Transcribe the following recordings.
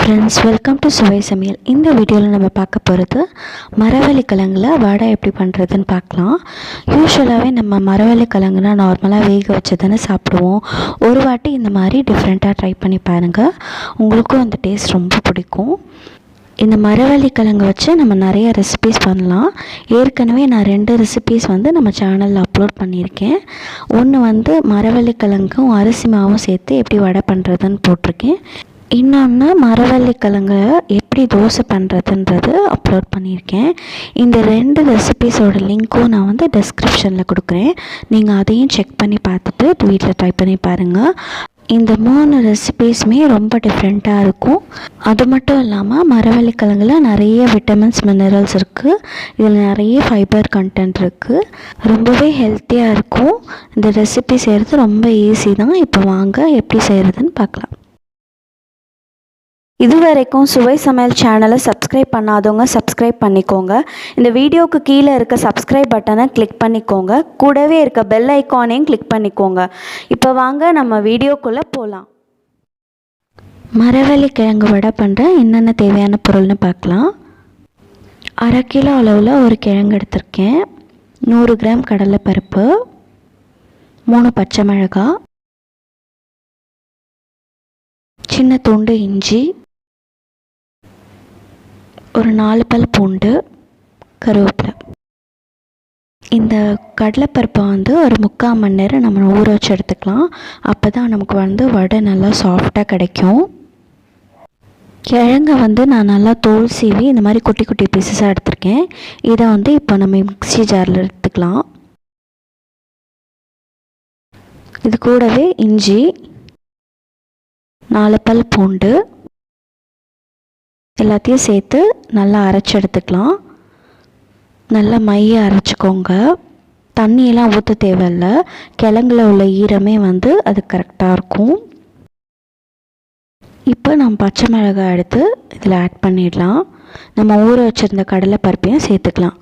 Friends, welcome to சுவை சமையல். இந்த வீடியோவில் நம்ம பார்க்க போகிறது மரவள்ளி கிழங்குல வடை எப்படி பண்ணுறதுன்னு பார்க்கலாம். யூஸ்வலாகவே நம்ம மரவள்ளி கிழங்குனா நார்மலாக வேக வச்சு தானே சாப்பிடுவோம். ஒரு வாட்டி இந்த மாதிரி டிஃப்ரெண்ட்டாக ட்ரை பண்ணி பாருங்கள், உங்களுக்கும் அந்த டேஸ்ட் ரொம்ப பிடிக்கும். இந்த மரவள்ளி கிழங்கு வச்சு நம்ம நிறைய ரெசிபீஸ் பண்ணலாம். ஏற்கனவே நான் 2 ரெசிபீஸ் நம்ம சேனலில் அப்லோட் பண்ணியிருக்கேன். ஒன்று மரவள்ளி கிழங்கும் அரிசி மாவும் சேர்த்து எப்படி வடை பண்ணுறதுன்னு போட்டிருக்கேன். இன்னொன்று மரவள்ளி கிழங்கு எப்படி தோசை பண்ணுறதுன்றது அப்லோட் பண்ணியிருக்கேன். இந்த 2 ரெசிபீஸோட லிங்க்கும் நான் டிஸ்கிரிப்ஷனில் கொடுக்குறேன். நீங்கள் அதையும் செக் பண்ணி பார்த்துட்டு வீட்டில் ட்ரை பண்ணி பாருங்கள். இந்த 3 ரெசிபீஸுமே ரொம்ப டிஃப்ரெண்ட்டாக இருக்கும். அது மட்டும் இல்லாமல் மரவள்ளி கிழங்குல நிறைய விட்டமின்ஸ், மினரல்ஸ் இருக்குது. இதில் நிறைய ஃபைபர் கண்டென்ட் இருக்குது. ரொம்பவே ஹெல்த்தியாக இருக்கும். இந்த ரெசிபி செய்கிறது ரொம்ப ஈஸி தான். இப்போ வாங்க எப்படி செய்கிறதுன்னு பார்க்கலாம். இதுவரைக்கும் சுவை சமையல் சேனலை சப்ஸ்கிரைப் பண்ணாதவங்க சப்ஸ்கிரைப் பண்ணிக்கோங்க. இந்த வீடியோவுக்கு கீழே இருக்க சப்ஸ்கிரைப் பட்டனை கிளிக் பண்ணிக்கோங்க. கூடவே இருக்க பெல் ஐக்கானையும் கிளிக் பண்ணிக்கோங்க. இப்போ வாங்க நம்ம வீடியோக்குள்ளே போகலாம். மரவள்ளி கிழங்கு வடை பண்ணுற என்னென்ன தேவையான பொருள்னு பார்க்கலாம். 1/2 கிலோ அளவில் ஒரு கிழங்கு எடுத்திருக்கேன். 100 கிராம் கடலைப்பருப்பு, 3 பச்சை மிளகாய், சின்ன துண்டு இஞ்சி, ஒரு 4 பல் பூண்டு, கருவேப்பிலை. இந்த கடலைப்பருப்பை ஒரு 3/4 மணி நேரம் நம்ம ஊற வச்சு எடுத்துக்கலாம். அப்போ தான் நமக்கு வடை நல்லா சாஃப்டாக கிடைக்கும். கிழங்கை நான் நல்லா தோல் சீவி இந்த மாதிரி குட்டி குட்டி பீசஸாக எடுத்திருக்கேன். இதை இப்போ நம்ம மிக்ஸி ஜாரில் எடுத்துக்கலாம். இது கூடவே இஞ்சி, 4 பல் பூண்டு எல்லாத்தையும் சேர்த்து நல்லா அரைச்சி எடுத்துக்கலாம். நல்லா மைய அரைச்சிக்கோங்க. தண்ணியெல்லாம் ஊற்ற தேவையில்லை. கிழங்குல உள்ள ஈரமே அது கரெக்டாக இருக்கும். இப்போ நம்ம பச்சை மிளகாய் எடுத்து இதில் ஆட் பண்ணிடலாம். நம்ம ஊற வச்சுருந்த கடலைப்பருப்பையும் சேர்த்துக்கலாம்.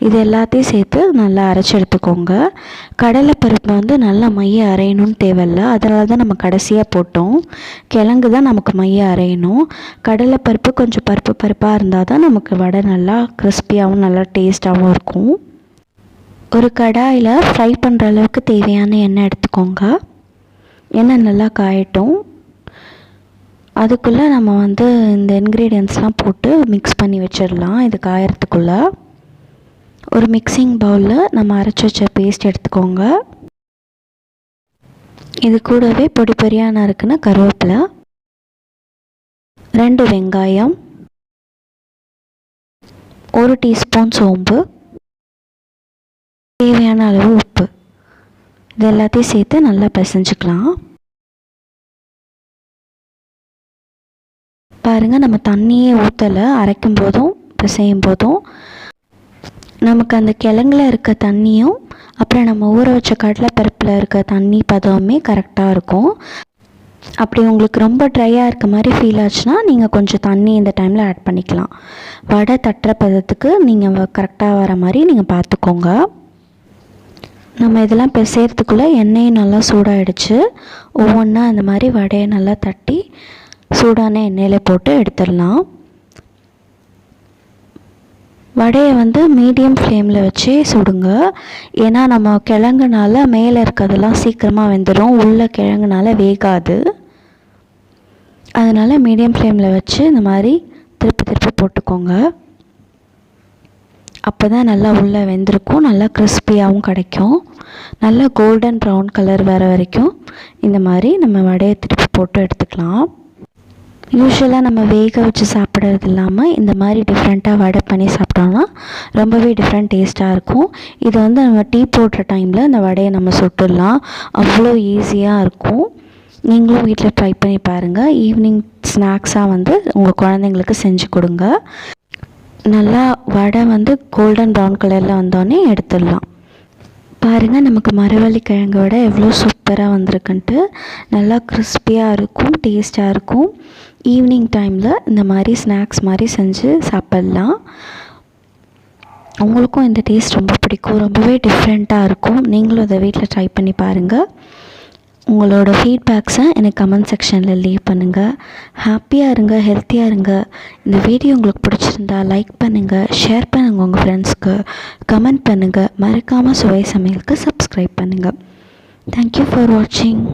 இது எல்லாத்தையும் சேர்த்து நல்லா அரைச்சி எடுத்துக்கோங்க. கடலைப்பருப்பு நல்லா மைய அரையணும்னு தேவையில்லை. அதனால தான் நம்ம கடைசியாக போட்டோம். கிழங்கு தான் நமக்கு மைய அரையணும். கடலைப்பருப்பு கொஞ்சம் பருப்பாக இருந்தால் தான் நமக்கு வடை நல்லா கிறிஸ்பியாகவும் நல்லா டேஸ்ட்டாகவும் இருக்கும். ஒரு கடாயில் ஃப்ரை பண்ணுற அளவுக்கு தேவையான எண்ணெய் எடுத்துக்கோங்க. எண்ணெய் நல்லா காயட்டும். அதுக்குள்ளே நம்ம இந்த இன்க்ரீடியன்ட்ஸ்லாம் போட்டு மிக்ஸ் பண்ணி வச்சிடலாம். இது காயறதுக்குள்ளே ஒரு மிக்சிங் பவுலில் நம்ம அரைச்சி வச்ச பேஸ்ட் எடுத்துக்கோங்க. இது கூடவே பொடி பொடியாக நறுக்குன கருவேப்பிலை, 2 வெங்காயம், 1 டீஸ்பூன் சோம்பு, தேவையான அளவு உப்பு, இது எல்லாத்தையும் சேர்த்து நல்லா பிசைஞ்சுக்கலாம். பாருங்கள், நம்ம தண்ணியே ஊற்றலை. அரைக்கும் போதும் பிசையும் போதும் நமக்கு அந்த கிழங்குல இருக்க தண்ணியும் அப்புறம் நம்ம ஊற வச்ச கடலைப்பருப்பில் இருக்க தண்ணி பதமே கரெக்டாக இருக்கும். அப்படி உங்களுக்கு ரொம்ப ட்ரையாக இருக்க மாதிரி ஃபீல் ஆச்சுன்னா நீங்கள் கொஞ்சம் தண்ணி இந்த டைமில் ஆட் பண்ணிக்கலாம். வடை தட்டுற பதத்துக்கு நீங்கள் கரெக்டாக வர மாதிரி நீங்கள் பார்த்துக்கோங்க. நம்ம இதெல்லாம் பிசைறதுக்குள்ளே எண்ணெயும் நல்லா சூடாகிடுச்சு. ஒவ்வொன்றா இந்த மாதிரி வடையை நல்லா தட்டி சூடான எண்ணெயில் போட்டு எடுத்துடலாம். வடையை மீடியம் ஃப்ளேமில் வச்சு சுடுங்க. ஏன்னா நம்ம கிழங்குனால மேலே இருக்கிறதெல்லாம் சீக்கிரமாக வெந்துடும், உள்ள கிழங்குனால வேகாது. அதனால் மீடியம் ஃப்ளேமில் வச்சு இந்த மாதிரி திருப்பி போட்டுக்கோங்க. அப்போ தான் நல்லா உள்ளே வெந்திருக்கும், நல்லா கிறிஸ்பியாகவும் கிடைக்கும். நல்லா கோல்டன் ப்ரௌன் கலர் வர வரைக்கும் இந்த மாதிரி நம்ம வடையை திருப்பி போட்டு எடுத்துக்கலாம். யூஸ்வலாக நம்ம வேக வச்சு சாப்பிட்றது இல்லாமல் இந்த மாதிரி டிஃப்ரெண்ட்டாக வடை பண்ணி சாப்பிட்டோம்னா ரொம்பவே டிஃப்ரெண்ட் டேஸ்ட்டாக இருக்கும். இது நம்ம டீ போடுற டைமில் இந்த வடையை நம்ம சுட்டுடலாம். அவ்வளோ ஈஸியாக இருக்கும். நீங்களும் வீட்டில் ட்ரை பண்ணி பாருங்கள். ஈவினிங் ஸ்நாக்ஸாக உங்கள் குழந்தைங்களுக்கு செஞ்சு கொடுங்க. நல்லா வடை கோல்டன் ப்ரௌன் கலரில் வந்தோடனே எடுத்துடலாம். பாருங்கள், நமக்கு மரவள்ளி கிழங்கு வடை எவ்வளோ சூப்பராக வந்திருக்குன்ட்டு. நல்லா கிறிஸ்பியாக இருக்கும், டேஸ்ட்டாக இருக்கும். ஈவினிங் டைமில் இந்த மாதிரி ஸ்நாக்ஸ் மாதிரி செஞ்சு சாப்பிட்லாம். உங்களுக்கும் இந்த டேஸ்ட் ரொம்ப பிடிக்கும். ரொம்பவே டிஃப்ரெண்ட்டாக இருக்கும். நீங்களும் அதை வீட்டில் ட்ரை பண்ணி பாருங்கள். உங்களோட ஃபீட்பேக்ஸை எனக்கு கமெண்ட் செக்ஷனில் லீவ் பண்ணுங்கள். ஹாப்பியாக இருங்க, ஹெல்த்தியாக இருங்க. இந்த வீடியோ உங்களுக்கு பிடிச்சிருந்தா லைக் பண்ணுங்கள், ஷேர் பண்ணுங்கள் உங்கள் ஃப்ரெண்ட்ஸ்க்கு, கமெண்ட் பண்ணுங்கள். மறக்காமல் சுவை சமையலுக்கு சப்ஸ்கிரைப் பண்ணுங்கள். தேங்க்யூ ஃபார் வாட்சிங்.